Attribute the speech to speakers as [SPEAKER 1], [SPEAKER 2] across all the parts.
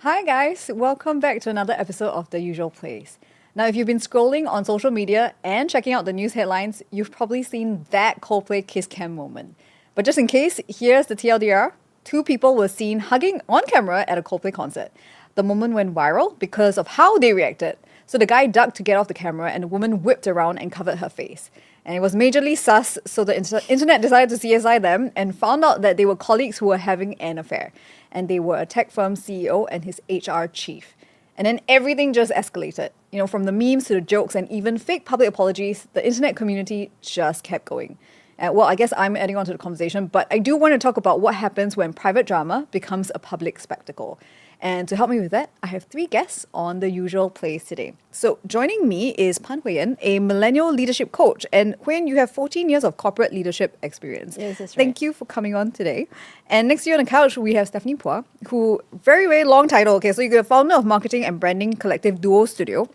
[SPEAKER 1] Hi guys, welcome back to another episode of The Usual Place. Now, if you've been scrolling on social media and checking out the news headlines, you've probably seen that Coldplay kiss cam moment. But just in case, here's the TLDR. Two people were seen hugging on camera at a Coldplay concert. The moment went viral because of how they reacted. So the guy ducked to get off the camera and the woman whipped around and covered her face. And it was majorly sus, so the internet decided to CSI them and found out that they were colleagues who were having an affair. And they were a tech firm CEO and his HR chief. And then everything just escalated. You know, from the memes to the jokes and even fake public apologies, the internet community just kept going. Well, I guess I'm adding on to the conversation, but I do want to talk about what happens when private drama becomes a public spectacle. And to help me with that, I have three guests on The Usual Place today. So joining me is Pan Huyen, a millennial leadership coach. And Huyen, you have 14 years of corporate leadership experience.
[SPEAKER 2] Yes, that's right.
[SPEAKER 1] Thank you for coming on today. And next to you on the couch, we have Stephanie Phua, who, very, very long title. Okay, so you're the founder of marketing and branding collective Duo Studio.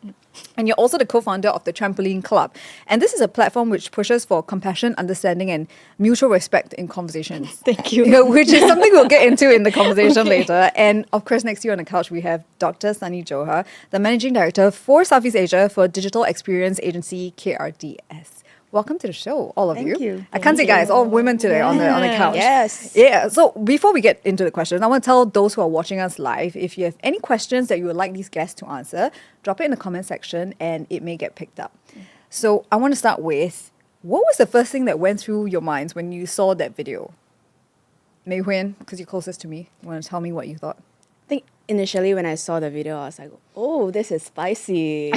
[SPEAKER 1] And you're also the co-founder of the Trampoline Club. And this is a platform which pushes for compassion, understanding, and mutual respect in conversations.
[SPEAKER 2] Thank you.
[SPEAKER 1] Which is something we'll get into in the conversation later. And of course, next to you on the couch, we have Dr. Sunny Johar, the Managing Director for Southeast Asia for digital experience agency KRDS. Welcome to the show, all of you.
[SPEAKER 2] Thank you.
[SPEAKER 1] I can't say guys, all women today on the couch.
[SPEAKER 2] Yes.
[SPEAKER 1] Yeah, so before we get into the questions, I want to tell those who are watching us live, if you have any questions that you would like these guests to answer, drop it in the comment section and it may get picked up. So I want to start with, what was the first thing that went through your minds when you saw that video? Mei Huyen, because you're closest to me, you want to tell me what you thought?
[SPEAKER 2] I think initially when I saw the video, I was like, oh, this is spicy.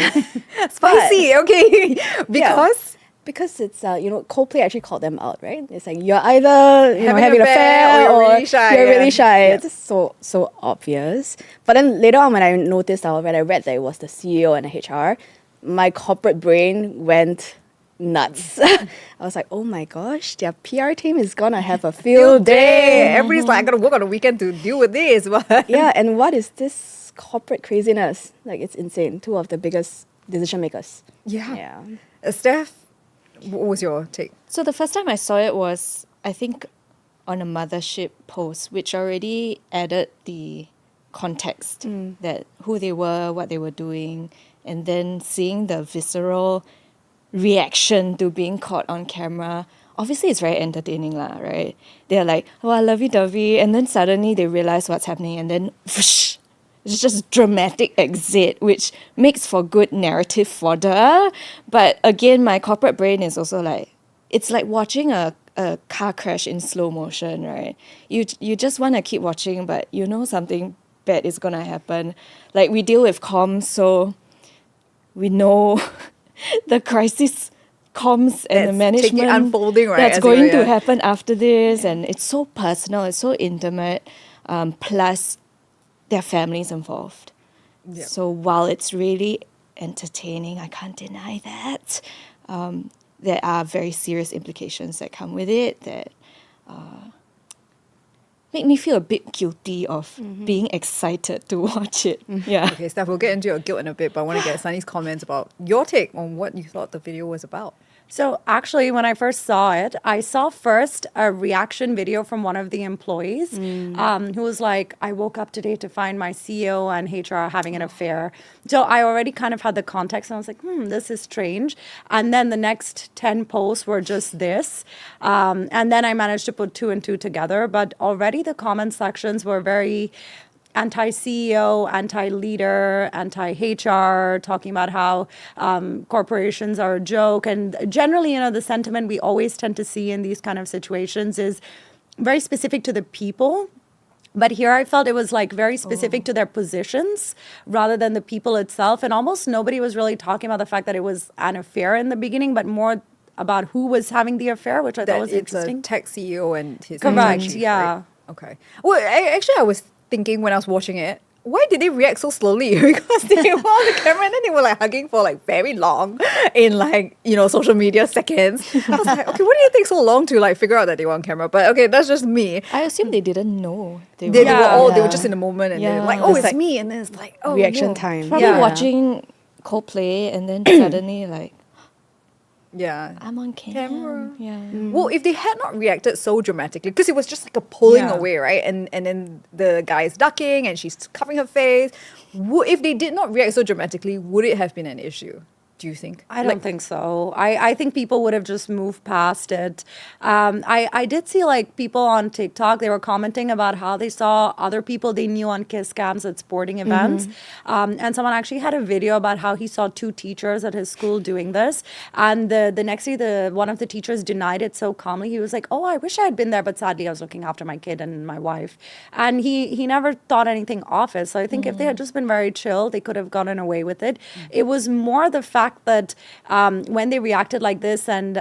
[SPEAKER 1] Spicy, okay. Because?
[SPEAKER 2] Because it's, Coldplay actually called them out, right? It's like, you're either having an affair
[SPEAKER 1] or you're really shy.
[SPEAKER 2] You're really shy.
[SPEAKER 1] Yeah.
[SPEAKER 2] It's just so obvious. But then later on when I noticed, when I read that it was the CEO and the HR, my corporate brain went nuts. I was like, oh my gosh, their PR team is gonna have a field day.
[SPEAKER 1] Everybody's like, I gotta work on the weekend to deal with this.
[SPEAKER 2] Yeah, and what is this corporate craziness? Like, it's insane. Two of the biggest decision makers.
[SPEAKER 1] Yeah. Steph, what was your take?
[SPEAKER 3] So the first time I saw it was, I think, on a mothership post, which already added the context that who they were, what they were doing, and then seeing the visceral reaction to being caught on camera. Obviously, it's very entertaining, right? They're like, oh, I love you, Dovey. And then suddenly they realize what's happening, and then whoosh, it's just dramatic exit, which makes for good narrative fodder. But again, my corporate brain is also like, it's like watching a car crash in slow motion, right? You just want to keep watching, but you know something bad is going to happen. Like, we deal with comms, so we know the crisis comms and the management
[SPEAKER 1] unfolding, right,
[SPEAKER 3] that's going to happen after this. And it's so personal, it's so intimate, plus their families involved. Yep. So while it's really entertaining, I can't deny that, there are very serious implications that come with it that make me feel a bit guilty of being excited to watch it. Yeah.
[SPEAKER 1] Okay, Steph, we'll get into your guilt in a bit, but I want to get Sunny's comments about your take on what you thought the video was about.
[SPEAKER 4] So actually, when I first saw it, I saw first a reaction video from one of the employees who was like, I woke up today to find my CEO and HR having an affair. So I already kind of had the context and I was like, this is strange. And then the next 10 posts were just this. And then I managed to put two and two together. But already the comment sections were very anti-CEO, anti-leader, anti-HR, talking about how corporations are a joke. And generally, the sentiment we always tend to see in these kind of situations is very specific to the people. But here I felt it was like very specific to their positions rather than the people itself. And almost nobody was really talking about the fact that it was an affair in the beginning, but more about who was having the affair, which I thought was interesting.
[SPEAKER 1] It's a tech CEO and his
[SPEAKER 4] Correct,
[SPEAKER 1] chief,
[SPEAKER 4] yeah.
[SPEAKER 1] Right? Okay. Well, I was thinking when I was watching it, why did they react so slowly? Because they were on the camera and then they were like hugging for like very long in like, social media seconds. I was like, okay, what do you take so long to like figure out that they were on camera? But okay, that's just me.
[SPEAKER 3] I assume they didn't know.
[SPEAKER 1] They were just in the moment and they're like, oh, it's me. And then it's like, oh,
[SPEAKER 2] reaction
[SPEAKER 1] no.
[SPEAKER 2] time.
[SPEAKER 3] Probably watching Coldplay and then suddenly like,
[SPEAKER 1] Yeah.
[SPEAKER 3] I'm on
[SPEAKER 1] Camera.
[SPEAKER 3] Yeah.
[SPEAKER 1] Well, if they had not reacted so dramatically, because it was just like a pulling
[SPEAKER 4] Yeah.
[SPEAKER 1] away, right? And then the guy is ducking and she's covering her face. If they did not react so dramatically, would it have been an issue? Do you think?
[SPEAKER 4] I don't think so. I think people would have just moved past it. I did see like people on TikTok, they were commenting about how they saw other people they knew on kiss cams at sporting events. And someone actually had a video about how he saw 2 teachers at his school doing this. And the next day, one of the teachers denied it so calmly. He was like, oh, I wish I had been there, but sadly I was looking after my kid and my wife. And he never thought anything of it. So I think if they had just been very chill, they could have gotten away with it. It was more the fact that when they reacted like this and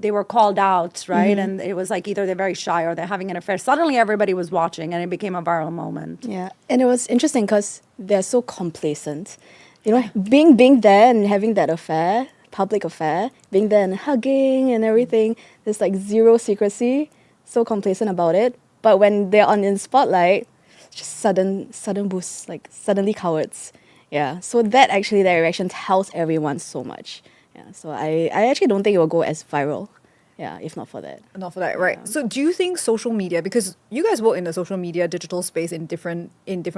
[SPEAKER 4] they were called out, right? And it was like either they're very shy or they're having an affair. Suddenly everybody was watching and it became a viral moment.
[SPEAKER 2] Yeah, and it was interesting because they're so complacent. You know, being there and having that affair, public affair, being there and hugging and everything, there's like zero secrecy, so complacent about it. But when they're on in spotlight, just sudden boosts, like suddenly cowards. Yeah, so that reaction tells everyone so much. Yeah, so I actually don't think it will go as viral. Yeah, if not for that.
[SPEAKER 1] Not for that, right? Yeah. So do you think social media, because you guys work in the social media digital space in different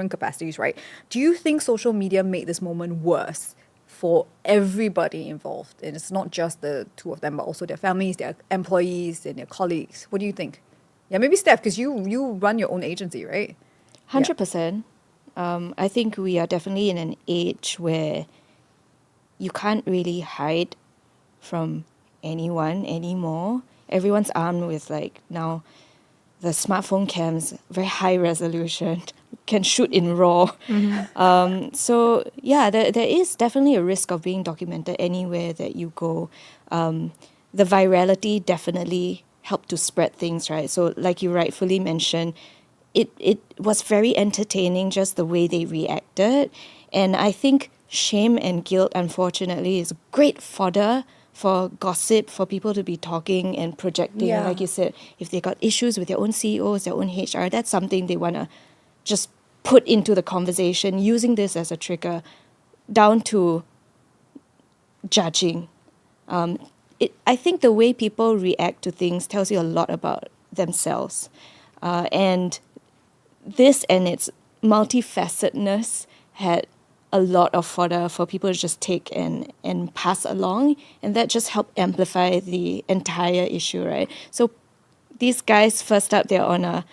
[SPEAKER 1] capacities, right? Do you think social media made this moment worse for everybody involved? And it's not just the 2 of them, but also their families, their employees, and their colleagues. What do you think? Yeah, maybe Steph, because you run your own agency, right?
[SPEAKER 3] 100%. I think we are definitely in an age where you can't really hide from anyone anymore. Everyone's armed with like now the smartphone cams, very high resolution, can shoot in RAW. So yeah, there is definitely a risk of being documented anywhere that you go. The virality definitely helped to spread things, right? So like you rightfully mentioned, it was very entertaining just the way they reacted. And I think shame and guilt, unfortunately, is great fodder for gossip, for people to be talking and projecting.
[SPEAKER 4] Yeah.
[SPEAKER 3] Like you said, if they got issues with their own CEOs, their own HR, that's something they want to just put into the conversation, using this as a trigger, down to judging. I think the way people react to things tells you a lot about themselves. And this and its multifacetedness had a lot of fodder for people to just take and pass along, and that just helped amplify the entire issue, right? So these guys, first up, they're on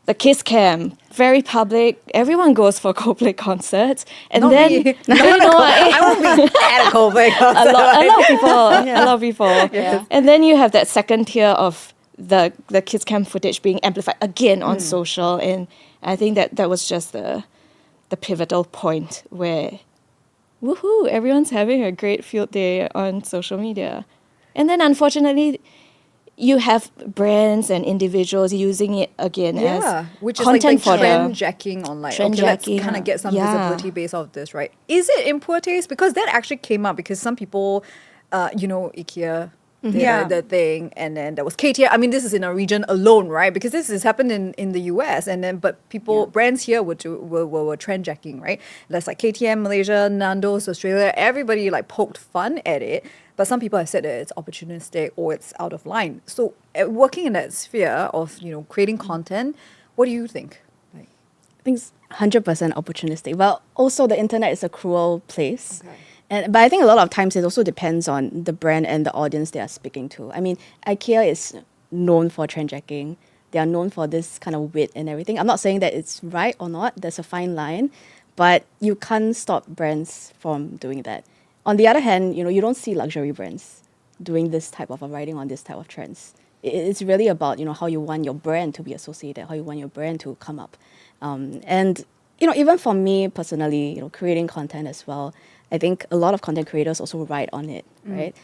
[SPEAKER 3] the kiss cam, very public. Everyone goes for Coldplay concerts, and
[SPEAKER 1] Not
[SPEAKER 3] then
[SPEAKER 1] me.
[SPEAKER 3] I
[SPEAKER 1] I won't be at a Coldplay concert.
[SPEAKER 3] a lot of people.
[SPEAKER 1] Yeah.
[SPEAKER 3] And then you have that second tier of the kids cam footage being amplified again on social, and I think that was just the pivotal point where, woohoo, everyone's having a great field day on social media. And then unfortunately, you have brands and individuals using it again as
[SPEAKER 1] which is
[SPEAKER 3] content
[SPEAKER 1] like
[SPEAKER 3] fodder.
[SPEAKER 1] trend jacking on like,
[SPEAKER 3] Trend
[SPEAKER 1] okay,
[SPEAKER 3] jacking.
[SPEAKER 1] let's kind of get some
[SPEAKER 3] Yeah.
[SPEAKER 1] visibility based off this, right? Is it in poor taste? Because that actually came up because some people, IKEA, the thing, and then there was KTM. I mean, this is in a region alone, right? Because this has happened in the US, and then but brands here were trend jacking, right? That's like KTM Malaysia, Nando's Australia. Everybody like poked fun at it, but some people have said that it's opportunistic or it's out of line. So, working in that sphere of creating content, what do you think? Like,
[SPEAKER 2] I think it's 100% opportunistic. But also the internet is a cruel place.
[SPEAKER 1] Okay.
[SPEAKER 2] But I think a lot of times it also depends on the brand and the audience they are speaking to. I mean, IKEA is known for trend jacking. They are known for this kind of wit and everything. I'm not saying that it's right or not. There's a fine line. But you can't stop brands from doing that. On the other hand, you don't see luxury brands doing this type of writing on this type of trends. It's really about, how you want your brand to be associated, how you want your brand to come up. And even for me personally, creating content as well, I think a lot of content creators also write on it, right?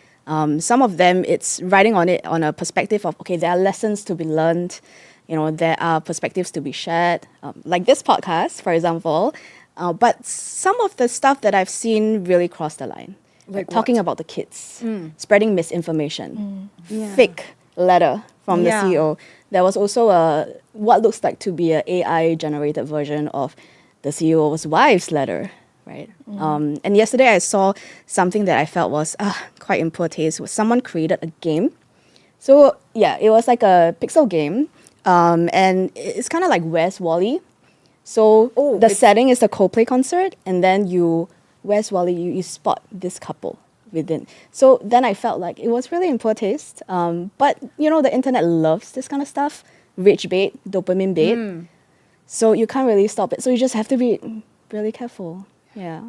[SPEAKER 2] Some of them, it's writing on it on a perspective of, okay, there are lessons to be learned, there are perspectives to be shared, like this podcast, for example. But some of the stuff that I've seen really cross the line.
[SPEAKER 1] Like
[SPEAKER 2] talking about the kids, spreading misinformation, fake letter from the CEO. There was also what looks like to be an AI-generated version of the CEO's wife's letter, right? And yesterday I saw something that I felt was quite in poor taste. Was someone created a game. So yeah, it was like a pixel game, and it's kind of like Where's Wally? So the setting is a Coldplay concert, and then Where's Wally? You spot this couple within. So then I felt like it was really in poor taste. But the internet loves this kind of stuff, rich bait, dopamine bait. So you can't really stop it. So you just have to be really careful. Yeah.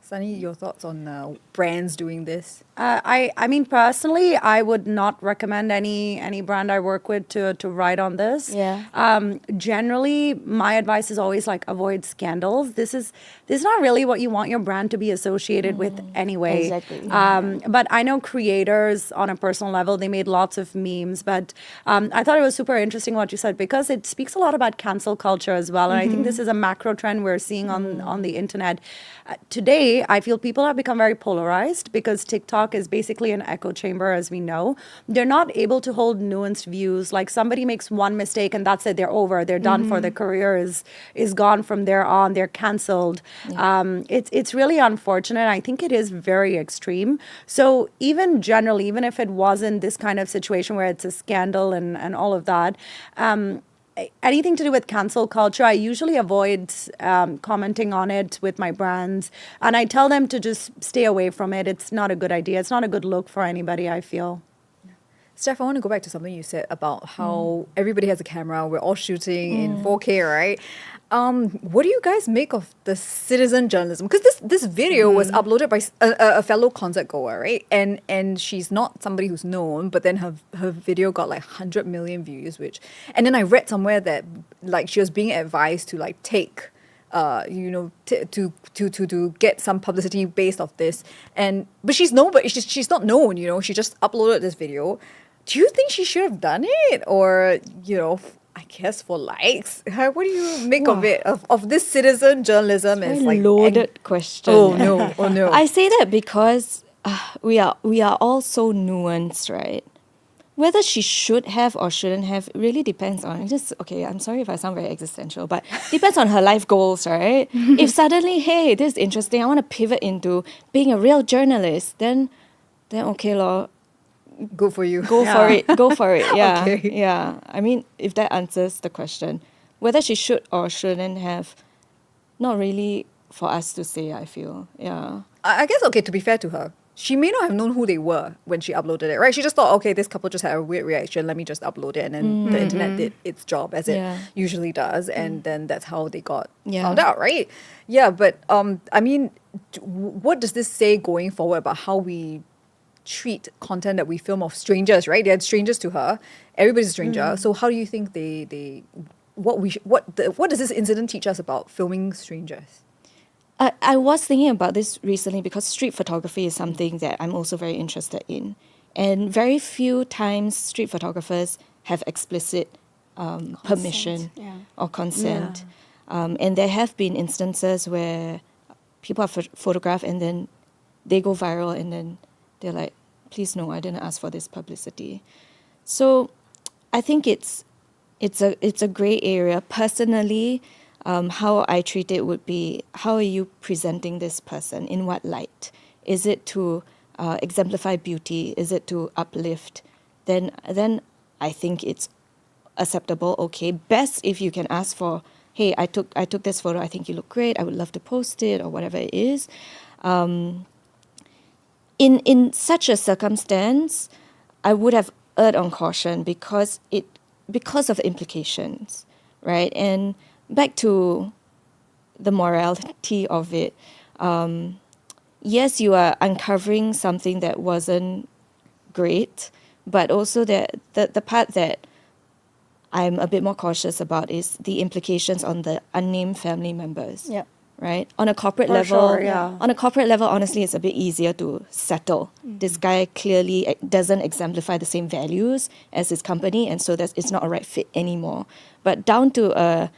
[SPEAKER 1] Sunny, your thoughts on brands doing this?
[SPEAKER 4] I mean, personally, I would not recommend any brand I work with to write on this.
[SPEAKER 2] Yeah.
[SPEAKER 4] Generally, my advice is always like avoid scandals. This is not really what you want your brand to be associated with anyway.
[SPEAKER 2] Exactly.
[SPEAKER 4] But I know creators on a personal level, they made lots of memes. But I thought it was super interesting what you said because it speaks a lot about cancel culture as well. And I think this is a macro trend we're seeing on the internet. Today, I feel people have become very polarized because TikTok is basically an echo chamber, as we know. They're not able to hold nuanced views. Like somebody makes one mistake and that's it, they're over, they're done for, their career is gone from there on, they're cancelled. Yeah. It's really unfortunate. I think it is very extreme. So even generally, even if it wasn't this kind of situation where it's a scandal and all of that, anything to do with cancel culture, I usually avoid commenting on it with my brands. And I tell them to just stay away from it. It's not a good idea. It's not a good look for anybody, I feel.
[SPEAKER 1] Steph, I want to go back to something you said about how everybody has a camera. We're all shooting in 4K, right? What do you guys make of the citizen journalism? Because this video was uploaded by a fellow concert goer, right? And she's not somebody who's known, but then her video got like 100 million views, and then I read somewhere that like she was being advised to like take to get some publicity based off this, but she's not known, she just uploaded this video. Do you think she should have done it, or I guess for likes? What do you make of it, of this citizen journalism?
[SPEAKER 3] It's a loaded question.
[SPEAKER 1] Oh no!
[SPEAKER 3] I say that because we are all so nuanced, right? Whether she should have or shouldn't have really depends on I'm sorry if I sound very existential, but depends on her life goals, right? If suddenly, hey, this is interesting, I want to pivot into being a real journalist, then okay, lor.
[SPEAKER 1] Good for you.
[SPEAKER 3] Go for it. Yeah.
[SPEAKER 1] Okay.
[SPEAKER 3] Yeah. I mean, if that answers the question, whether she should or shouldn't have, not really for us to say, I feel. Yeah.
[SPEAKER 1] I guess, to be fair to her, she may not have known who they were when she uploaded it, right? She just thought, okay, this couple just had a weird reaction, let me just upload it. And then the internet did its job, as it usually does. And then that's how they got found out, right? Yeah, but I mean, what does this say going forward about how we treat content that we film of strangers, right? They're strangers to her. Everybody's a stranger. So how do you think what does this incident teach us about filming strangers?
[SPEAKER 3] I was thinking about this recently because street photography is something that I'm also very interested in. And very few times street photographers have explicit permission or consent. Yeah. And there have been instances where people are photographed and then they go viral and then they're like, please no, I didn't ask for this publicity. So I think it's a gray area. Personally, how I treat it would be, how are you presenting this person? In what light? Is it to exemplify beauty? Is it to uplift? Then I think it's acceptable, okay. Best if you can ask for, hey, I took this photo, I think you look great, I would love to post it, or whatever it is. In such a circumstance, I would have erred on caution because of the implications, right? And back to the morality of it, yes, you are uncovering something that wasn't great, but also that the part that I'm a bit more cautious about is the implications on the unnamed family members.
[SPEAKER 2] Yep.
[SPEAKER 3] Right? On a corporate level,
[SPEAKER 4] sure,
[SPEAKER 3] honestly, it's a bit easier to settle. This guy clearly doesn't exemplify the same values as his company, and so it's not a right fit anymore. But down to a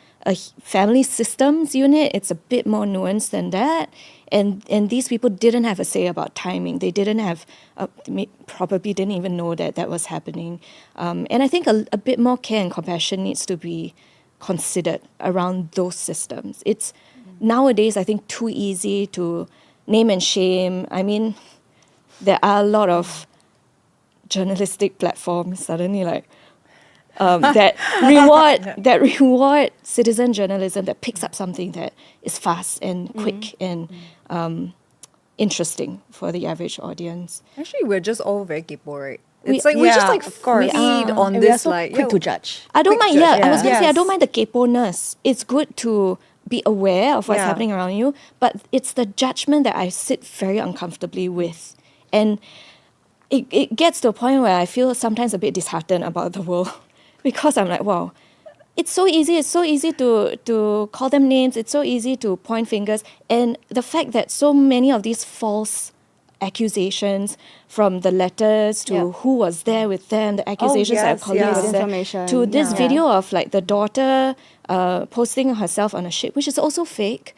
[SPEAKER 3] family systems unit, it's a bit more nuanced than that. And these people didn't have a say about timing. They didn't have, probably didn't even know that was happening. And I think a bit more care and compassion needs to be considered around those systems. nowadays I think too easy to name and shame. I mean, there are a lot of journalistic platforms suddenly like that reward citizen journalism, that picks up something that is fast and quick and interesting for the average audience.
[SPEAKER 1] Actually, we're just all very capable, right?
[SPEAKER 3] We-
[SPEAKER 1] It's like we just
[SPEAKER 4] Yeah,
[SPEAKER 1] like
[SPEAKER 4] of course.
[SPEAKER 1] feed on
[SPEAKER 2] And we are
[SPEAKER 1] this
[SPEAKER 2] so
[SPEAKER 1] like
[SPEAKER 2] quick to judge.
[SPEAKER 3] I don't
[SPEAKER 1] Quick
[SPEAKER 3] mind.
[SPEAKER 1] judge,
[SPEAKER 3] I was gonna say I
[SPEAKER 4] Yes.
[SPEAKER 3] don't mind the capo-ness. It's good to be aware of what's
[SPEAKER 4] Yeah.
[SPEAKER 3] happening around you, but it's the judgment that I sit very uncomfortably with, and it gets to a point where I feel sometimes a bit disheartened about the world because I'm like, wow, it's so easy. It's so easy to call them names. It's so easy to point fingers, and the fact that so many of these false accusations, from the letters to
[SPEAKER 2] Yeah.
[SPEAKER 3] who was there with them, the accusations that
[SPEAKER 4] yes,
[SPEAKER 3] a colleague
[SPEAKER 4] yeah.
[SPEAKER 3] was there,
[SPEAKER 2] Misinformation,
[SPEAKER 3] to this
[SPEAKER 2] yeah.
[SPEAKER 3] video of like the daughter posting herself on a ship, which is also fake.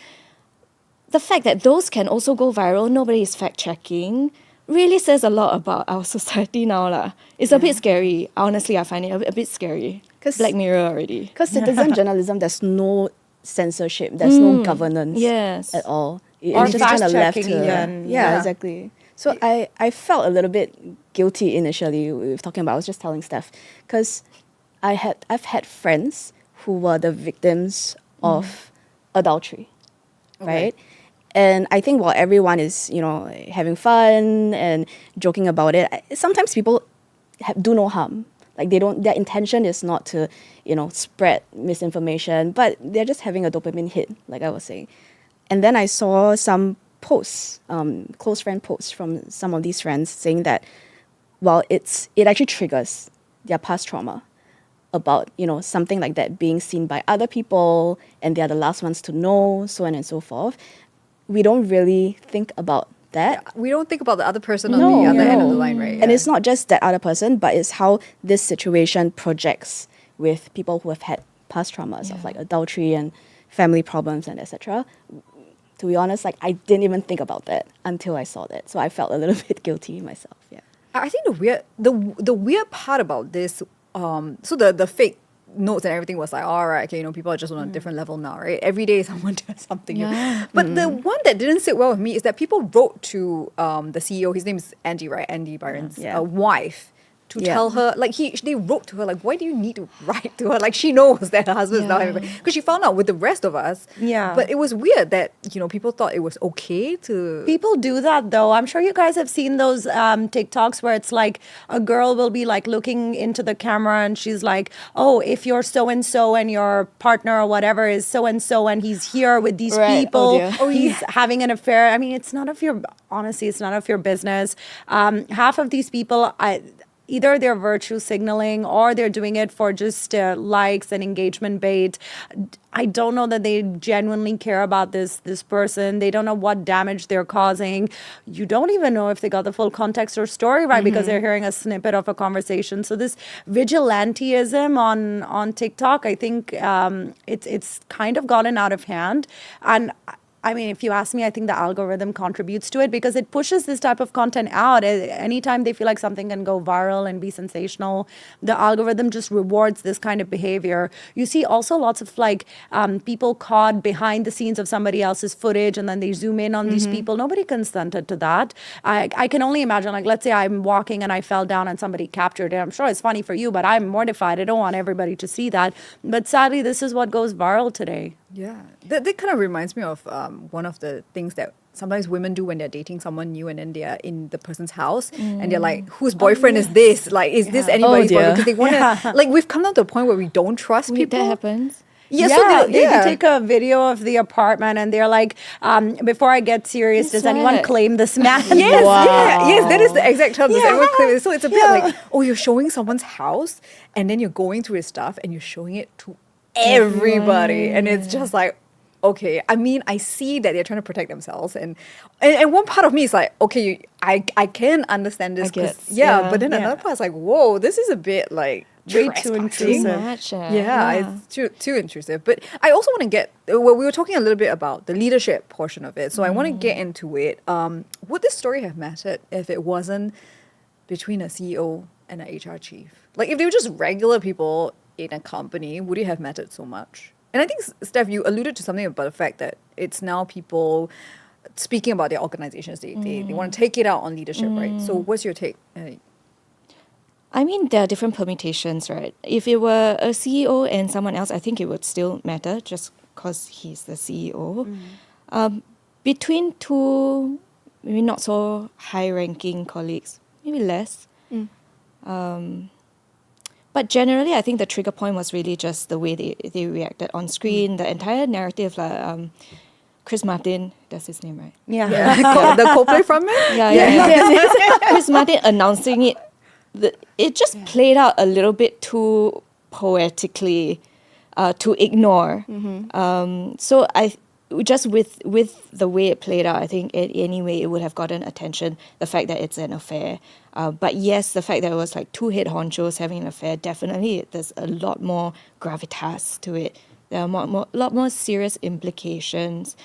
[SPEAKER 3] The fact that those can also go viral, nobody is fact checking, really says a lot about our society now. lah. It's a bit scary. Honestly, I find it a bit scary.
[SPEAKER 2] 'Cause-
[SPEAKER 3] Black Mirror already.
[SPEAKER 2] Because citizen journalism, there's no censorship, there's no governance
[SPEAKER 3] Yes.
[SPEAKER 2] at all.
[SPEAKER 4] Or
[SPEAKER 2] It's just kind of left
[SPEAKER 4] fact-checking
[SPEAKER 2] to
[SPEAKER 4] even,
[SPEAKER 2] yeah,
[SPEAKER 4] yeah.
[SPEAKER 2] exactly. So I felt a little bit guilty initially. We were talking about. I was just telling Steph because I've had friends who were the victims of adultery, right? And I think while everyone is having fun and joking about it, sometimes people do no harm. Like their intention is not to spread misinformation, but they're just having a dopamine hit, like I was saying. And then I saw some posts, close friend posts from some of these friends saying that, well, it actually triggers their past trauma about, something like that being seen by other people and they're the last ones to know, so on and so forth. We don't really think about that.
[SPEAKER 1] we don't think about the other person on the other end of the line, right?
[SPEAKER 2] And it's not just that other person, but it's how this situation projects with people who have had past traumas of like adultery and family problems and etc. To be honest, like I didn't even think about that until I saw that. So I felt a little bit guilty myself. Yeah.
[SPEAKER 1] I think the weird part about this, so the fake notes and everything was like, all right, okay, people are just on a different level now, right? Every day someone does something new.
[SPEAKER 3] Yeah.
[SPEAKER 1] But the one that didn't sit well with me is that people wrote to the CEO, his name is Andy, right? Andy Byron's wife, to tell her, like they wrote to her, like, why do you need to write to her? Like she knows that her husband is now having, because she found out with the rest of us.
[SPEAKER 4] Yeah.
[SPEAKER 1] But it was weird that, people thought it was okay to...
[SPEAKER 4] People do that though. I'm sure you guys have seen those TikToks where it's like a girl will be like looking into the camera and she's like, oh, if you're so-and-so and your partner or whatever is so-and-so and he's here with these
[SPEAKER 2] Right.
[SPEAKER 4] people,
[SPEAKER 2] Oh, dear.
[SPEAKER 4] he's having an affair. I mean, it's none of your business. Half of these people, either they're virtue signaling or they're doing it for just likes and engagement bait. I don't know that they genuinely care about this person. They don't know what damage they're causing. You don't even know if they got the full context or story right because they're hearing a snippet of a conversation. So this vigilantism on TikTok, I think it's kind of gotten out of hand. And I mean, if you ask me, I think the algorithm contributes to it because it pushes this type of content out. Anytime they feel like something can go viral and be sensational, the algorithm just rewards this kind of behavior. You see also lots of like people caught behind the scenes of somebody else's footage and then they zoom in on these people. Nobody consented to that. I can only imagine, like, let's say I'm walking and I fell down and somebody captured it. I'm sure it's funny for you, but I'm mortified. I don't want everybody to see that. But sadly, this is what goes viral today.
[SPEAKER 1] Yeah, that kind of reminds me of one of the things that sometimes women do when they're dating someone new and then they're in the person's house and they're like, whose boyfriend is this? Like, is this anybody's boyfriend? Because they want to, like, we've come down to a point where we don't trust
[SPEAKER 3] Wait,
[SPEAKER 1] people.
[SPEAKER 3] that happens.
[SPEAKER 1] Yeah,
[SPEAKER 4] Yeah,
[SPEAKER 1] so
[SPEAKER 4] they take a video of the apartment and they're like, before I get serious,
[SPEAKER 3] That's
[SPEAKER 4] does anyone
[SPEAKER 3] right.
[SPEAKER 4] claim this man?
[SPEAKER 1] Yes,
[SPEAKER 2] Wow.
[SPEAKER 1] yes, that is the exact term. Does
[SPEAKER 4] Yeah.
[SPEAKER 1] everyone claim it? So it's a bit
[SPEAKER 4] Yeah.
[SPEAKER 1] like, oh, you're showing someone's house and then you're going through his stuff and you're showing it to everybody. And it's just like, okay, I mean, I see that they're trying to protect themselves. And one part of me is like, okay, I can understand this.
[SPEAKER 3] I guess.
[SPEAKER 1] 'Cause-
[SPEAKER 4] Yeah,
[SPEAKER 1] but then
[SPEAKER 4] yeah.
[SPEAKER 1] another part is like, whoa, this is a bit like
[SPEAKER 4] Way too
[SPEAKER 1] trespassing.
[SPEAKER 4] intrusive.
[SPEAKER 3] Much,
[SPEAKER 1] Yeah, it's too intrusive. But I also want to get, well, we were talking a little bit about the leadership portion of it. So I want to get into it. Would this story have mattered if it wasn't between a CEO and an HR chief? Like if they were just regular people in a company, would it have mattered so much? And I think, Steph, you alluded to something about the fact that it's now people speaking about their organizations. They want to take it out on leadership, right? So what's your take?
[SPEAKER 3] I mean, there are different permutations, right? If it were a CEO and someone else, I think it would still matter just because he's the CEO. Between two, maybe not so high-ranking colleagues, maybe less. But generally, I think the trigger point was really just the way they reacted on screen, the entire narrative. Chris Martin, that's his name, right?
[SPEAKER 4] Yeah.
[SPEAKER 1] The Coldplay frontman?
[SPEAKER 3] Yeah. Chris Martin announcing it, it just played out a little bit too poetically to ignore. So I just with the way it played out, I think anyway it would have gotten attention. The fact that it's an affair, but yes, the fact that it was like two head honchos having an affair, definitely there's a lot more gravitas to it. There are a lot more serious implications,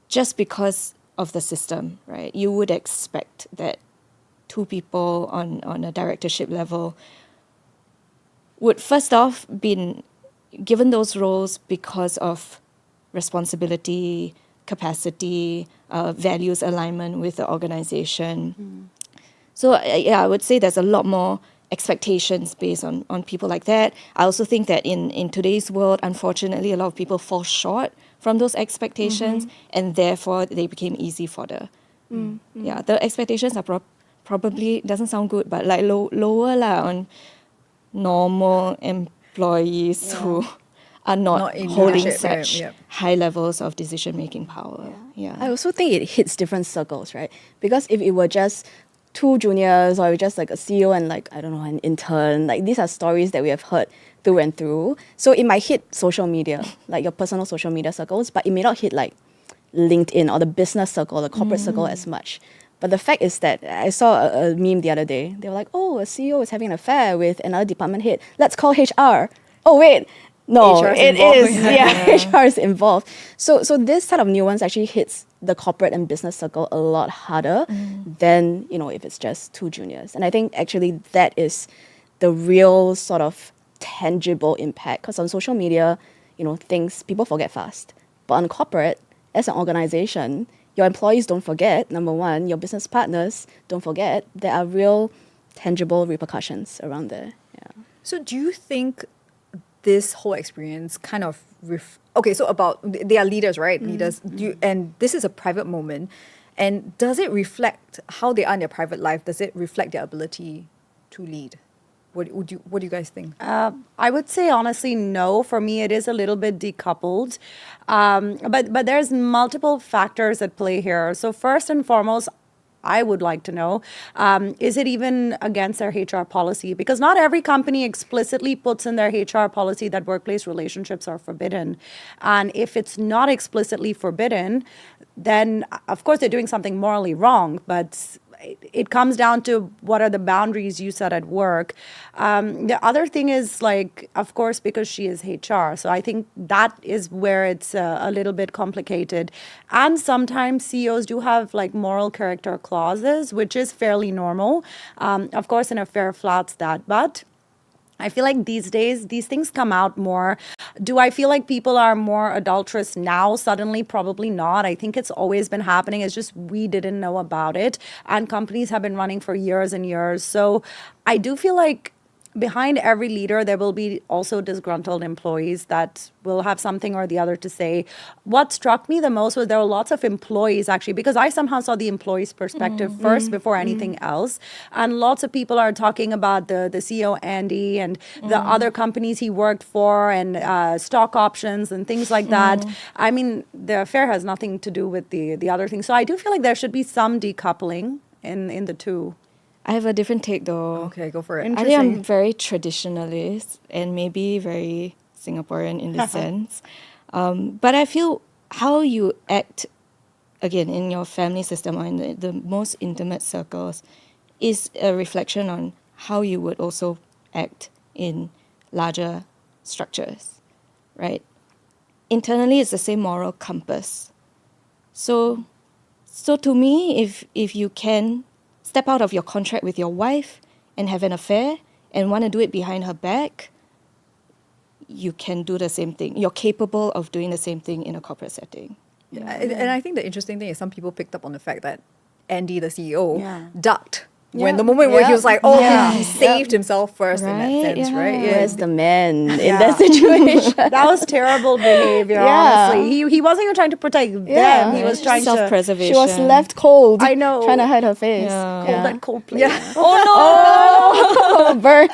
[SPEAKER 3] just because of the system, right? You would expect that two people on a directorship level would first off been given those roles because of responsibility, capacity, values alignment with the organization. So I would say there's a lot more expectations based on people like that. I also think that in today's world, unfortunately, a lot of people fall short from those expectations, and therefore they became easy for the the expectations are probably, doesn't sound good, but like lower on normal employees who are not
[SPEAKER 1] in
[SPEAKER 3] holding
[SPEAKER 1] leadership,
[SPEAKER 3] such
[SPEAKER 1] yeah.
[SPEAKER 3] high levels of decision-making power.
[SPEAKER 2] I also think it hits different circles, right? Because if it were just two juniors or just like a CEO and like, I don't know, an intern, like these are stories that we have heard through and through. So it might hit social media, like your personal social media circles, but it may not hit like LinkedIn or the business circle, the corporate circle as much. But the fact is that I saw a meme the other day. They were like, oh, a CEO is having an affair with another department head. Let's call HR. Oh, wait. No, it is. HR is involved. So this set of nuance actually hits the corporate and business circle a lot harder than, if it's just two juniors. And I think actually that is the real sort of tangible impact. Because on social media, people forget fast. But on corporate, as an organization, your employees don't forget, number one. Your business partners don't forget. There are real tangible repercussions around there. Yeah.
[SPEAKER 1] So do you think this whole experience kind of so about they are leaders, right? Leaders, and this is a private moment, and does it reflect how they are in their private life? Does it reflect their ability to lead? What do you guys think?
[SPEAKER 4] I would say honestly, no. For me, it is a little bit decoupled, but there's multiple factors at play here. So first and foremost, I would like to know, is it even against their HR policy? Because not every company explicitly puts in their HR policy that workplace relationships are forbidden. And if it's not explicitly forbidden, then of course they're doing something morally wrong, but it comes down to what are the boundaries you set at work. The other thing is, like, of course, because she is HR. So I think that is where it's a little bit complicated. And sometimes CEOs do have like moral character clauses, which is fairly normal. Of course, in a fair flats that, but I feel like these days, these things come out more. Do I feel like people are more adulterous now? Suddenly, probably not. I think it's always been happening. It's just we didn't know about it. And companies have been running for years and years. So I do feel like behind every leader, there will be also disgruntled employees that will have something or the other to say. What struck me the most was there were lots of employees, actually, because I somehow saw the employee's perspective first before anything else. And lots of people are talking about the CEO, Andy, and the other companies he worked for, and stock options and things like that. I mean, the affair has nothing to do with the other things. So I do feel like there should be some decoupling in the two.
[SPEAKER 3] I have a different take though.
[SPEAKER 1] Okay, go for it.
[SPEAKER 3] I think I'm very traditionalist and maybe very Singaporean in this sense. But I feel how you act, again, in your family system or in the most intimate circles is a reflection on how you would also act in larger structures, right? Internally, it's the same moral compass. So to me, if you can step out of your contract with your wife and have an affair and want to do it behind her back, you can do the same thing. You're capable of doing the same thing in a corporate setting.
[SPEAKER 1] Yeah. And I think the interesting thing is some people picked up on the fact that Andy, the CEO,
[SPEAKER 4] Yeah.
[SPEAKER 1] ducked when
[SPEAKER 2] Yeah.
[SPEAKER 1] the moment where he
[SPEAKER 2] Yeah.
[SPEAKER 1] was like, oh,
[SPEAKER 2] Yeah.
[SPEAKER 1] he saved himself first in that
[SPEAKER 3] Right,
[SPEAKER 1] sense,
[SPEAKER 3] yeah.
[SPEAKER 1] right?
[SPEAKER 2] Where's the man in
[SPEAKER 4] Yeah.
[SPEAKER 2] that situation?
[SPEAKER 4] That was terrible behavior,
[SPEAKER 2] Yeah.
[SPEAKER 4] honestly. He wasn't even trying to protect them.
[SPEAKER 2] Yeah.
[SPEAKER 4] He was trying to...
[SPEAKER 3] Self-preservation.
[SPEAKER 2] She was left cold.
[SPEAKER 4] I know.
[SPEAKER 2] Trying to hide her face.
[SPEAKER 3] Yeah.
[SPEAKER 4] Cold at Coldplay.
[SPEAKER 1] Yeah.
[SPEAKER 2] Oh, burn.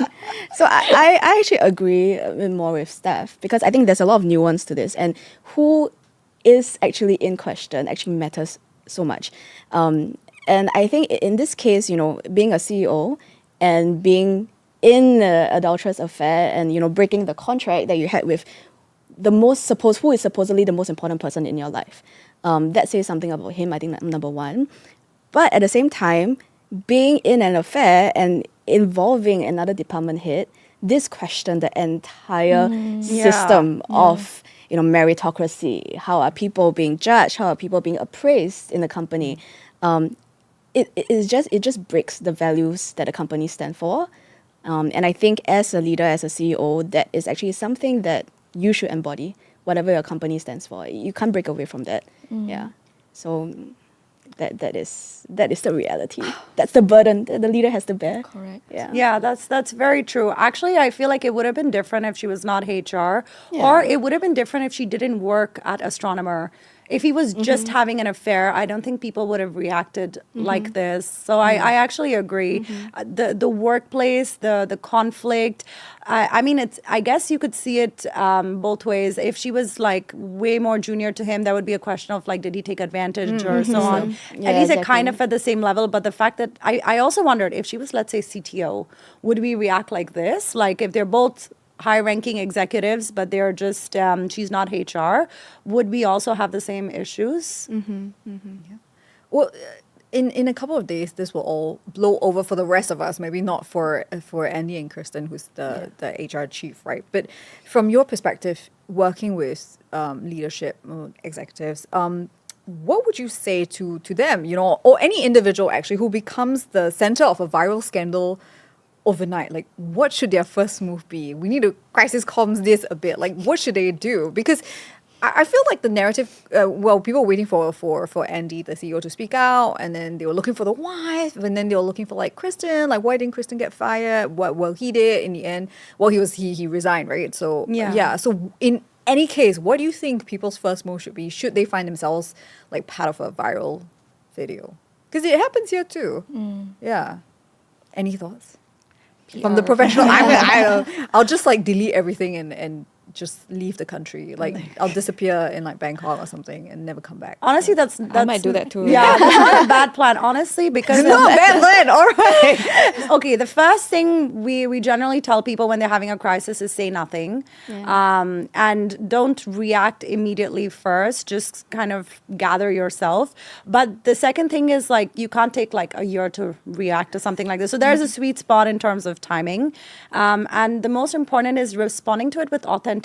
[SPEAKER 2] So I actually agree a bit more with Steph because I think there's a lot of nuance to this, and who is actually in question actually matters so much. And I think in this case, being a CEO and being in an adulterous affair and, breaking the contract that you had with who is supposedly the most important person in your life. That says something about him, I think, number one. But at the same time, being in an affair and involving another department head, this questioned the entire system of meritocracy. How are people being judged? How are people being appraised in the company? It just breaks the values that a company stand for. And I think as a leader, as a CEO, that is actually something that you should embody, whatever your company stands for. You can't break away from that. Yeah. So that is the reality. That's the burden that the leader has to bear.
[SPEAKER 3] Correct.
[SPEAKER 2] Yeah.
[SPEAKER 4] Yeah, that's very true. Actually, I feel like it would have been different if she was not HR, or it would have been different if she didn't work at Astronomer. If he was just having an affair, I don't think people would have reacted like this. So I actually agree. The workplace, the conflict. I mean, I guess you could see it both ways. If she was like way more junior to him, that would be a question of like, did he take advantage or so on.
[SPEAKER 2] Yeah,
[SPEAKER 4] at least it
[SPEAKER 2] exactly.
[SPEAKER 4] kind of at the same level. But the fact that I also wondered if she was, let's say, CTO, would we react like this? Like if they're both high-ranking executives, but they're just, she's not HR, would we also have the same issues?
[SPEAKER 1] Well, in a couple of days, this will all blow over for the rest of us. Maybe not for Andy and Kristen, who's the HR chief, right? But from your perspective, working with leadership executives, what would you say to them, or any individual actually who becomes the center of a viral scandal overnight? Like, what should their first move be? We need to crisis comms this a bit. Like, what should they do? Because I feel like the narrative, people were waiting for Andy, the CEO, to speak out, and then they were looking for the wife, and then they were looking for like Kristen, like why didn't Kristen get fired? Well, he did in the end. Well, he resigned, right? So yeah. So in any case, what do you think people's first move should be? Should they find themselves like part of a viral video? Because it happens here too. Yeah. Any thoughts? From the professional, I'll just like delete everything and just leave the country. Like I'll disappear in like Bangkok or something and never come back.
[SPEAKER 4] Honestly, that's
[SPEAKER 3] I might do that too.
[SPEAKER 4] Yeah, that's not a bad plan, honestly, because
[SPEAKER 1] It's not a bad plan, all right.
[SPEAKER 4] okay, the first thing we generally tell people when they're having a crisis is say nothing. And don't react immediately first. Just kind of gather yourself. But the second thing is like you can't take like a year to react to something like this. So there's a sweet spot in terms of timing. And the most important is responding to it with authenticity,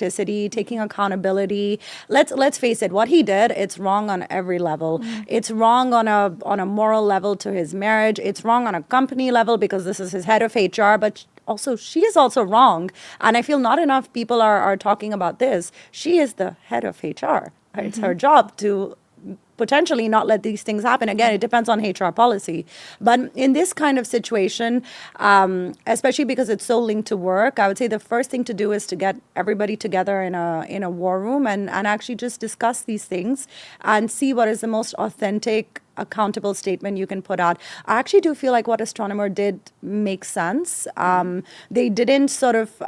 [SPEAKER 4] taking accountability. Let's face it, what he did, it's wrong on every level. It's wrong on a moral level to his marriage. It's wrong on a company level because this is his head of HR, but also she is also wrong. And I feel not enough people are talking about this. She is the head of HR. It's her job to potentially not let these things happen. Again, it depends on HR policy. But in this kind of situation, especially because it's so linked to work, I would say the first thing to do is to get everybody together in a war room and actually just discuss these things and see what is the most authentic, accountable statement you can put out. I actually do feel like what Astronomer did makes sense. They didn't sort of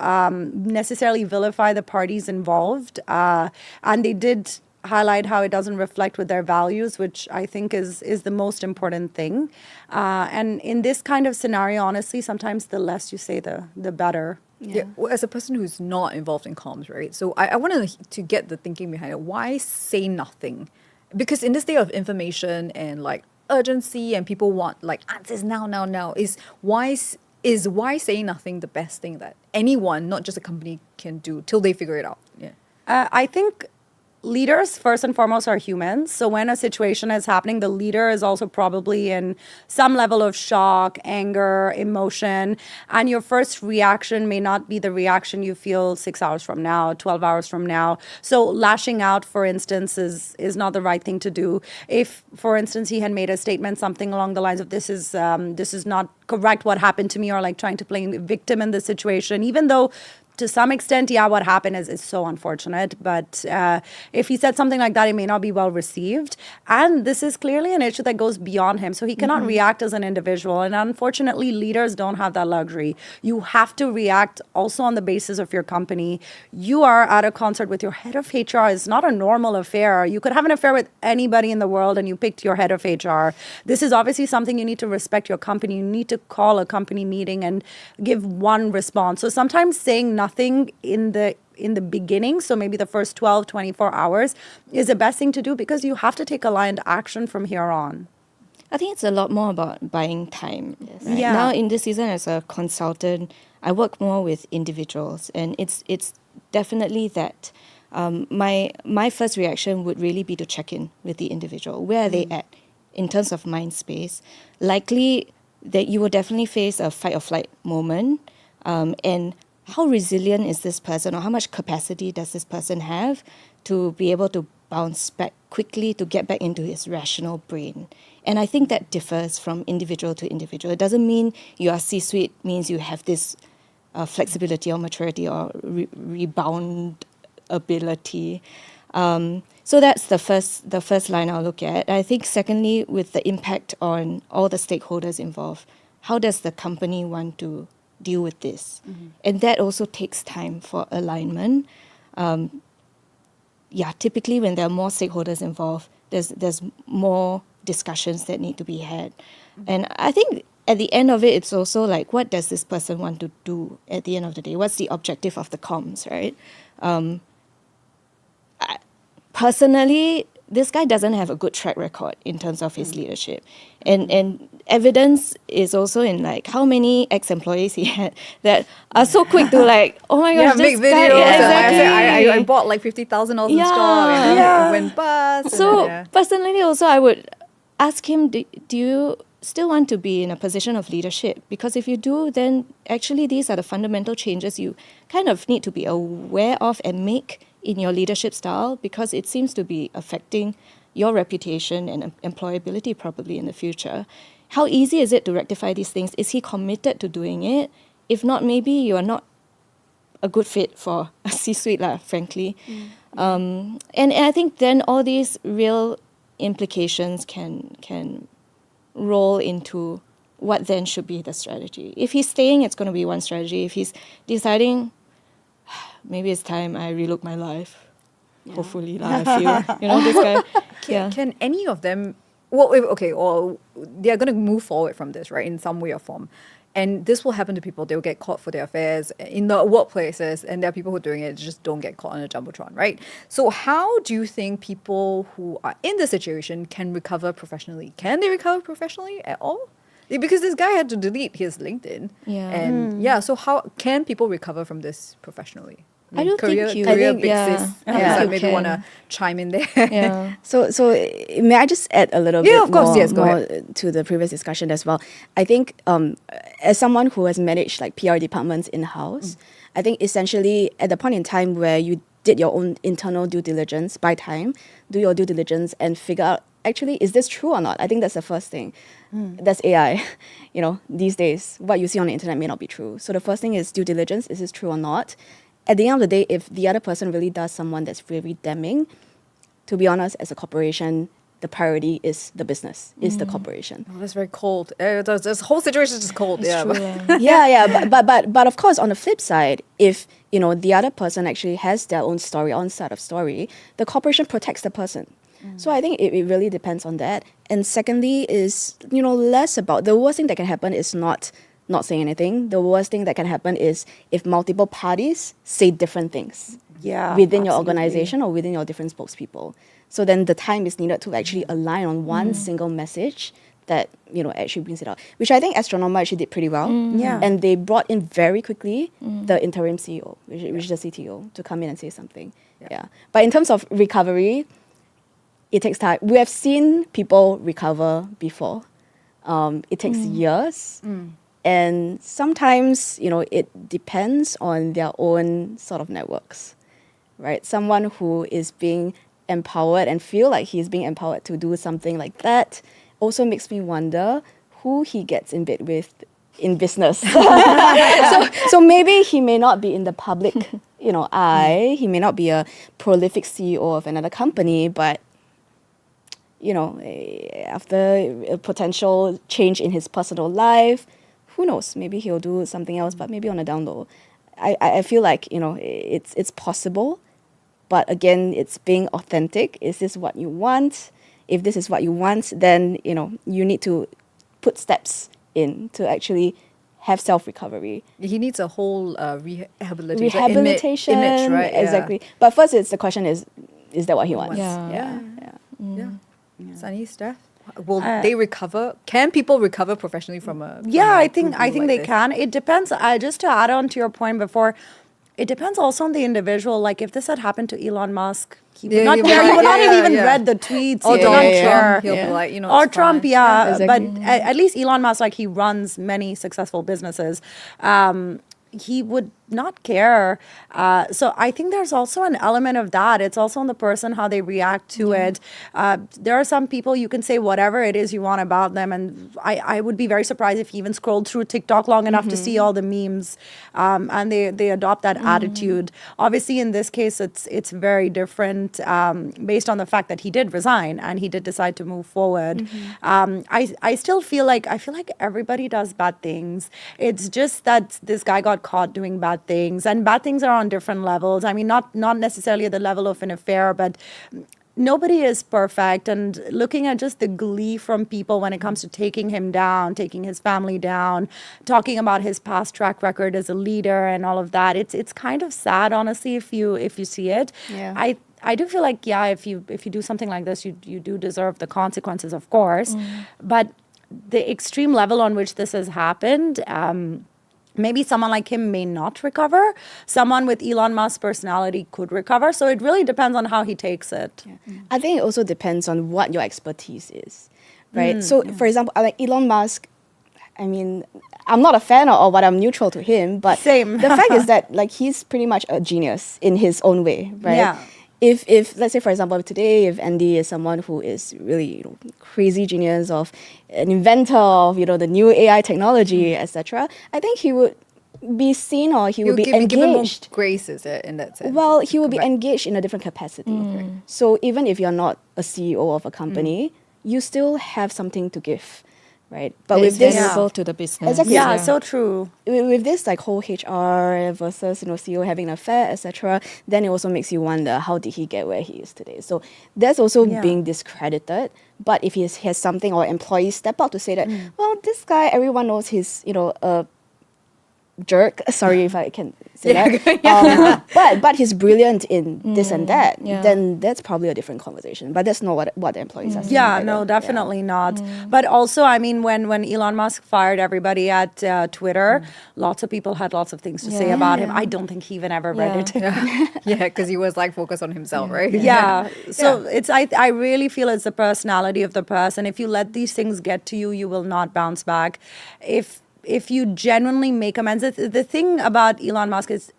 [SPEAKER 4] necessarily vilify the parties involved, and they did highlight how it doesn't reflect with their values, which I think is the most important thing. And in this kind of scenario, honestly, sometimes the less you say, the better.
[SPEAKER 1] Yeah. Well, as a person who's not involved in comms, right? So I wanted to get the thinking behind it. Why say nothing? Because in this day of information and like urgency and people want like answers now, is why saying nothing the best thing that anyone, not just a company, can do till they figure it out? Yeah.
[SPEAKER 4] I think leaders, first and foremost, are humans. So when a situation is happening, the leader is also probably in some level of shock, anger, emotion. And your first reaction may not be the reaction you feel 6 hours from now, 12 hours from now. So lashing out, for instance, is not the right thing to do. If, for instance, he had made a statement, something along the lines of this is not correct what happened to me, or like trying to play victim in this situation, even though to some extent, yeah, what happened is so unfortunate. But if he said something like that, it may not be well received. And this is clearly an issue that goes beyond him. So he cannot react as an individual. And unfortunately, leaders don't have that luxury. You have to react also on the basis of your company. You are at a concert with your head of HR. It's not a normal affair. You could have an affair with anybody in the world and you picked your head of HR. This is obviously something you need to respect your company. You need to call a company meeting and give one response. So sometimes saying nothing in the beginning, so maybe the first 12, 24 hours, is the best thing to do, because you have to take aligned action from here on.
[SPEAKER 3] I think it's a lot more about buying time. Right?
[SPEAKER 4] Yeah.
[SPEAKER 3] Now, in this season, as a consultant, I work more with individuals, and it's definitely that. My first reaction would really be to check in with the individual. Where are they at in terms of mind space? Likely that you will definitely face a fight or flight moment, and how resilient is this person, or how much capacity does this person have to be able to bounce back quickly, to get back into his rational brain? And I think that differs from individual to individual. It doesn't mean you are C-suite means you have this flexibility or maturity or rebound ability. So that's the first line I'll look at. I think secondly, with the impact on all the stakeholders involved, how does the company want to deal with this? And that also takes time for alignment. Typically when there are more stakeholders involved, there's more discussions that need to be had. And I think at the end of it, it's also like, what does this person want to do at the end of the day? What's the objective of the comms, right? Personally, this guy doesn't have a good track record in terms of his leadership. And evidence is also in like how many ex-employees he had that are so quick to like, oh my gosh,
[SPEAKER 1] make
[SPEAKER 3] this
[SPEAKER 1] videos.
[SPEAKER 3] guy, exactly.
[SPEAKER 1] I bought like 50,000 of the
[SPEAKER 3] Yeah.
[SPEAKER 1] stock and
[SPEAKER 3] Yeah.
[SPEAKER 1] it went bust.
[SPEAKER 3] So personally also I would ask him, do you still want to be in a position of leadership? Because if you do, then actually these are the fundamental changes you kind of need to be aware of and make in your leadership style, because it seems to be affecting your reputation and employability probably in the future. How easy is it to rectify these things? Is he committed to doing it? If not, maybe you are not a good fit for a C-suite, frankly. And I think then all these real implications can roll into what then should be the strategy. If he's staying, it's going to be one strategy. If he's deciding, maybe it's time I relook my life. Yeah. Hopefully, I feel, this guy.
[SPEAKER 1] Can any of them, or they're going to move forward from this, right, in some way or form. And this will happen to people. They'll get caught for their affairs in the workplaces, and there are people who are doing it just don't get caught on a jumbotron, right? So how do you think people who are in this situation can recover professionally? Can they recover professionally at all? Because this guy had to delete his LinkedIn.
[SPEAKER 3] Yeah.
[SPEAKER 1] And so how can people recover from this professionally?
[SPEAKER 3] I don't
[SPEAKER 1] career,
[SPEAKER 3] think you...
[SPEAKER 1] career
[SPEAKER 3] I think,
[SPEAKER 1] big sis.
[SPEAKER 3] yeah, you
[SPEAKER 1] Maybe
[SPEAKER 3] can.
[SPEAKER 1] want to chime in there.
[SPEAKER 3] Yeah.
[SPEAKER 2] So may I just add a little bit
[SPEAKER 1] of course,
[SPEAKER 2] more,
[SPEAKER 1] yes, go
[SPEAKER 2] more
[SPEAKER 1] ahead.
[SPEAKER 2] to the previous discussion as well? I think as someone who has managed like PR departments in-house, I think essentially at the point in time where you did your own internal due diligence, buy time, do your due diligence and figure out, actually, is this true or not? I think that's the first thing. That's AI. These days, what you see on the internet may not be true. So the first thing is due diligence. Is this true or not? At the end of the day, if the other person really does someone that's really damning, to be honest, as a corporation, the priority is the business, is the corporation.
[SPEAKER 1] Oh, that's very cold. This whole situation is just cold.
[SPEAKER 3] It's
[SPEAKER 1] Yeah,
[SPEAKER 3] true,
[SPEAKER 2] Yeah, but of course, on the flip side, if the other person actually has their own story, own set of story, the corporation protects the person. So I think it really depends on that. And secondly is, less about, the worst thing that can happen is not saying anything. The worst thing that can happen is if multiple parties say different things within your organization or within your different spokespeople. So then the time is needed to actually align on one single message that, actually brings it out, which I think Astronomer actually did pretty well.
[SPEAKER 4] Yeah.
[SPEAKER 2] And they brought in very quickly the interim CEO, which is the CTO, to come in and say something. Yeah. But in terms of recovery, it takes time. We have seen people recover before. It takes years. And sometimes, it depends on their own sort of networks, right? Someone who is being empowered and feel like he's being empowered to do something like that also makes me wonder who he gets in bed with in business. So maybe he may not be in the public, eye. He may not be a prolific CEO of another company, but after a potential change in his personal life, who knows? Maybe he'll do something else, but maybe on a down low. I feel like, it's possible, but again, it's being authentic. Is this what you want? If this is what you want, then, you need to put steps in to actually have self-recovery.
[SPEAKER 1] He needs a whole rehabilitation.
[SPEAKER 2] Rehabilitation,
[SPEAKER 1] image, right?
[SPEAKER 2] Exactly. But first, the question is that what he wants?
[SPEAKER 3] Yeah.
[SPEAKER 1] Yeah. Sunny, Steph? Will they recover? Can people recover professionally from a
[SPEAKER 4] I think
[SPEAKER 1] like
[SPEAKER 4] they
[SPEAKER 1] this?
[SPEAKER 4] can. It depends. Just to add on to your point before, it depends also on the individual. Like if this had happened to Elon Musk, he would not care. He would not have even read the tweets.
[SPEAKER 1] Or
[SPEAKER 4] He would not
[SPEAKER 1] Donald
[SPEAKER 4] care.
[SPEAKER 1] Trump, he'll be like,
[SPEAKER 4] Or
[SPEAKER 1] it's
[SPEAKER 4] Trump,
[SPEAKER 1] fine.
[SPEAKER 2] Exactly.
[SPEAKER 4] But at least Elon Musk, like he runs many successful businesses. He would not care. So I think there's also an element of that. It's also on the person, how they react to it. There are some people you can say whatever it is you want about them. And I would be very surprised if he even scrolled through TikTok long enough to see all the memes. And they adopt that attitude. Obviously, in this case, it's very different based on the fact that he did resign and he did decide to move forward. I still feel like everybody does bad things. It's just that this guy got caught doing bad things, and bad things are on different levels. I mean, not necessarily at the level of an affair, but nobody is perfect. And looking at just the glee from people when it comes to taking him down, taking his family down, talking about his past track record as a leader and all of that, it's kind of sad, honestly, if you see it.
[SPEAKER 2] Yeah.
[SPEAKER 4] I do feel like, if you do something like this, you do deserve the consequences, of course. But the extreme level on which this has happened, maybe someone like him may not recover. Someone with Elon Musk's personality could recover. So it really depends on how he takes it.
[SPEAKER 2] I think it also depends on what your expertise is, right? For example, like Elon Musk, I mean, I'm not a fan or what, I'm neutral to him, but
[SPEAKER 4] Same.
[SPEAKER 2] the fact is that like he's pretty much a genius in his own way, right?
[SPEAKER 4] Yeah.
[SPEAKER 2] If let's say, for example, today, if Andy is someone who is really crazy genius of an inventor of the new AI technology, etc., I think he would be seen or he would be
[SPEAKER 1] given more
[SPEAKER 2] engaged.
[SPEAKER 1] grace, is it, in that sense?
[SPEAKER 2] Well, he will be
[SPEAKER 1] Correct.
[SPEAKER 2] engaged in a different capacity. So even if you're not a CEO of a company, you still have something to give, right? But with
[SPEAKER 3] It's
[SPEAKER 2] this,
[SPEAKER 3] valuable to the business.
[SPEAKER 2] Exactly.
[SPEAKER 4] Yeah, so true.
[SPEAKER 2] with this like whole HR versus CEO having an affair, etc., then it also makes you wonder, how did he get where he is today? So that's also being discredited. But if he has something, or employees step out to say that, well, this guy, everyone knows he's a jerk. Sorry if I can say that. But he's brilliant in this and that.
[SPEAKER 3] Yeah.
[SPEAKER 2] Then that's probably a different conversation. But that's not what the employees are saying.
[SPEAKER 4] Yeah,
[SPEAKER 2] either.
[SPEAKER 4] no, definitely not. But also, I mean, when Elon Musk fired everybody at Twitter, lots of people had lots of things to say about him. I don't think he even ever read it.
[SPEAKER 1] Yeah, because he was like focused on himself, right?
[SPEAKER 4] Yeah. So it's I really feel it's the personality of the person. If you let these things get to you, you will not bounce back. If you genuinely make amends, the thing about Elon Musk is,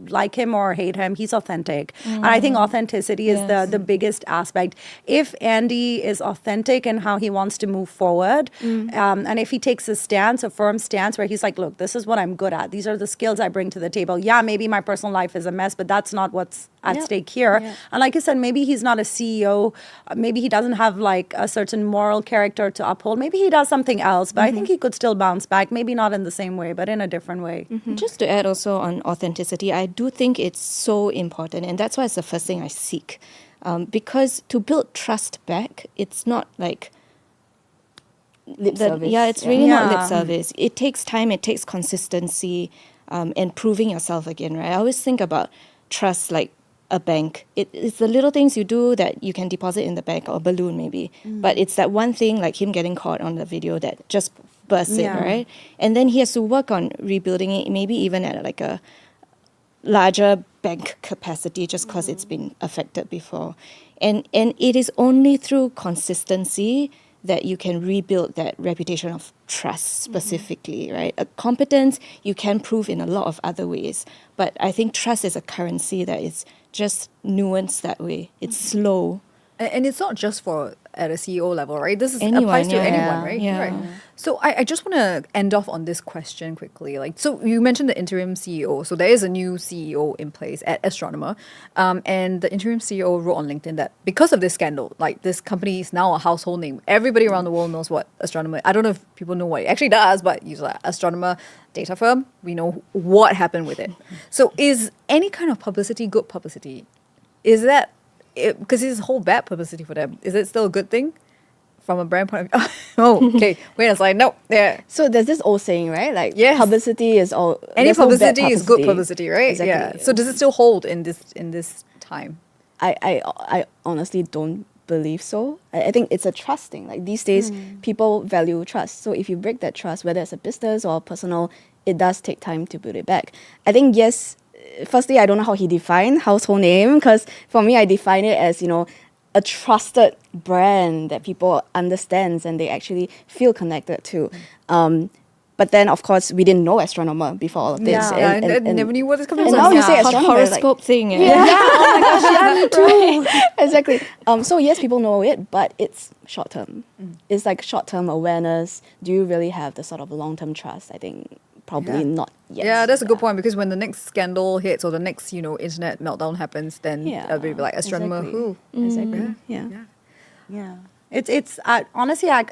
[SPEAKER 4] like him or hate him, he's authentic. And I think authenticity is the biggest aspect. If Andy is authentic in how he wants to move forward, and if he takes a firm stance where he's like, look, this is what I'm good at. These are the skills I bring to the table. Yeah, maybe my personal life is a mess, but that's not what's at stake here. Yeah. And like I said, maybe he's not a CEO. Maybe he doesn't have like a certain moral character to uphold. Maybe he does something else, but I think he could still bounce back. Maybe not in the same way, but in a different way.
[SPEAKER 3] Just to add also on authenticity, I do think it's so important, and that's why it's the first thing I seek. Because to build trust back, it's not like
[SPEAKER 2] Lip service.
[SPEAKER 3] Yeah, it's really not
[SPEAKER 4] Yeah.
[SPEAKER 3] lip service. It takes time, it takes consistency, and proving yourself again, right? I always think about trust like a bank. It's the little things you do that you can deposit in the bank or a balloon maybe. But it's that one thing like him getting caught on the video that just bursts it, right? And then he has to work on rebuilding it, maybe even at like a larger bank capacity just because it's been affected before. And it is only through consistency that you can rebuild that reputation of trust specifically, right? A competence you can prove in a lot of other ways. But I think trust is a currency that is just nuanced that way. It's slow.
[SPEAKER 1] And it's not just for at a CEO level, right? This
[SPEAKER 3] Anyone,
[SPEAKER 1] applies to
[SPEAKER 3] yeah.
[SPEAKER 1] anyone, right?
[SPEAKER 3] Yeah.
[SPEAKER 1] Right. So I just want to end off on this question quickly. Like, so you mentioned the interim CEO. So there is a new CEO in place at Astronomer, and the interim CEO wrote on LinkedIn that because of this scandal, like this company is now a household name. Everybody around the world knows what Astronomer. I don't know if people know what it actually does, but use like Astronomer data firm. We know what happened with it. So is any kind of publicity good publicity? Is that because it's whole bad publicity for them? Is it still a good thing from a brand point of view? Oh, okay. Wait a second. No, yeah.
[SPEAKER 2] So there's this old saying, right? Like
[SPEAKER 1] Yes.
[SPEAKER 2] publicity is all.
[SPEAKER 1] Any
[SPEAKER 2] there's no bad
[SPEAKER 1] publicity is good publicity, right?
[SPEAKER 2] Exactly.
[SPEAKER 1] Yeah. So does it still hold in this time?
[SPEAKER 2] I honestly don't believe so. I think it's a trust thing. Like these days, people value trust. So if you break that trust, whether it's a business or personal, it does take time to build it back. I think yes. Firstly, I don't know how he defined household name, because for me, I define it as, a trusted brand that people understands and they actually feel connected to. But then, of course, we didn't know Astronomer before all of this.
[SPEAKER 1] Yeah, and never knew what this company
[SPEAKER 2] and
[SPEAKER 1] was.
[SPEAKER 2] now you say
[SPEAKER 3] Hot
[SPEAKER 2] Astronomer,
[SPEAKER 3] horoscope thing.
[SPEAKER 2] Yeah, oh my gosh, yeah, me too. Exactly. So yes, people know it, but it's short term. It's like short term awareness. Do you really have the sort of long term trust? I think probably not yet.
[SPEAKER 1] Yeah, that's a good point, because when the next scandal hits or the next, internet meltdown happens, then it'll be like Astronomer
[SPEAKER 2] exactly.
[SPEAKER 1] who?
[SPEAKER 2] Exactly. Yeah.
[SPEAKER 4] Yeah. It's honestly, I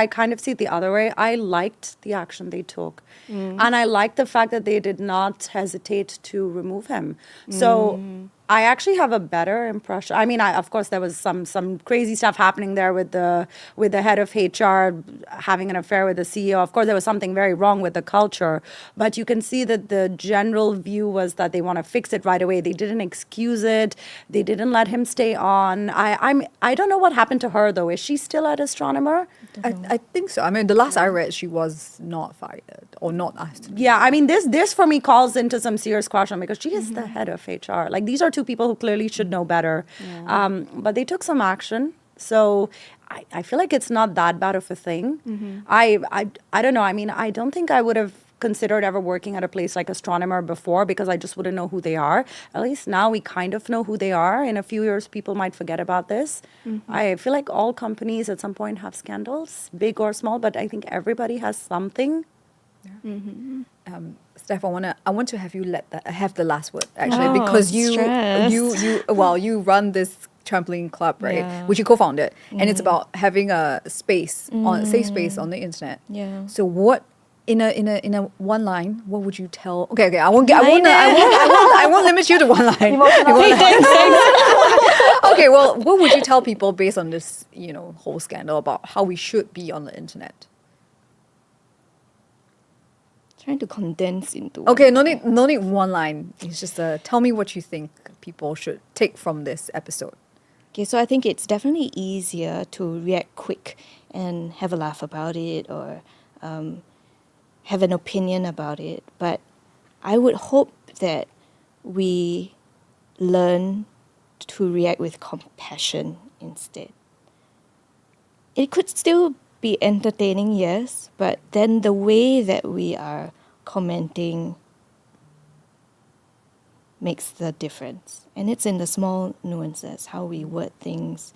[SPEAKER 4] kind of see it the other way. I liked the action they took. And I liked the fact that they did not hesitate to remove him. So I actually have a better impression. I mean, of course, there was some crazy stuff happening there with the head of HR having an affair with the CEO. Of course, there was something very wrong with the culture, but you can see that the general view was that they want to fix it right away. They didn't excuse it. They didn't let him stay on. I don't know what happened to her though. Is she still at Astronomer?
[SPEAKER 1] I think so. I mean, the last I read, she was not fired or not asked.
[SPEAKER 4] Yeah, I mean, this for me calls into some serious question, because she is the head of HR. Like, these are two people who clearly should know better. But they took some action. So I feel like it's not that bad of a thing. I don't know. I mean, I don't think I would have considered ever working at a place like Astronomer before, because I just wouldn't know who they are. At least now we kind of know who they are. In a few years, people might forget about this. I feel like all companies at some point have scandals, big or small, but I think everybody has something.
[SPEAKER 1] Steph, I want to have you have the last word actually,
[SPEAKER 3] Oh,
[SPEAKER 1] because you run this trampoline club, right?
[SPEAKER 3] Yeah.
[SPEAKER 1] Which you co-founded, and it's about having a space safe space on the internet.
[SPEAKER 3] Yeah.
[SPEAKER 1] So what in a one line, what would you tell? Okay, I won't limit you to one line. Okay, well, what would you tell people based on this, whole scandal about how we should be on the internet?
[SPEAKER 3] Trying to condense into
[SPEAKER 1] Okay, no need one line. It's just tell me what you think people should take from this episode.
[SPEAKER 3] Okay, so I think it's definitely easier to react quick and have a laugh about it, or have an opinion about it. But I would hope that we learn to react with compassion instead. It could still be entertaining, yes, but then the way that we are commenting makes the difference. And it's in the small nuances, how we word things.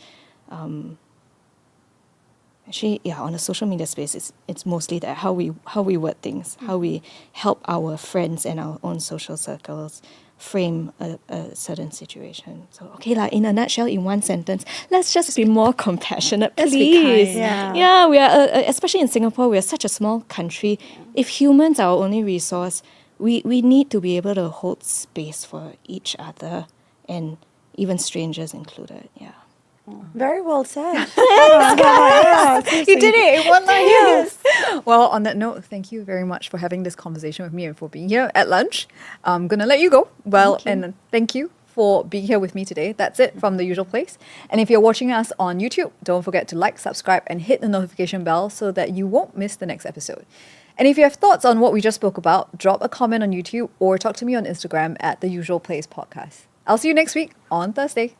[SPEAKER 3] Actually, yeah, on the social media space, it's mostly that, how we word things, how we help our friends and our own social circles frame a certain situation. So, okay, in a nutshell, in one sentence, let's just be more compassionate, please.
[SPEAKER 4] Be kind.
[SPEAKER 3] Yeah, we are, especially in Singapore, we are such a small country. If humans are our only resource, we need to be able to hold space for each other, and even strangers included. Yeah.
[SPEAKER 4] Very well said.
[SPEAKER 1] You did it in one line. Yes. Well, on that note, thank you very much for having this conversation with me and for being here at lunch. I'm gonna let you go. Well, and thank you for being here with me today. That's it from The Usual Place. And if you're watching us on YouTube, don't forget to like, subscribe, and hit the notification bell so that you won't miss the next episode. And if you have thoughts on what we just spoke about, drop a comment on YouTube or talk to me on Instagram at The Usual Place Podcast. I'll see you next week on Thursday.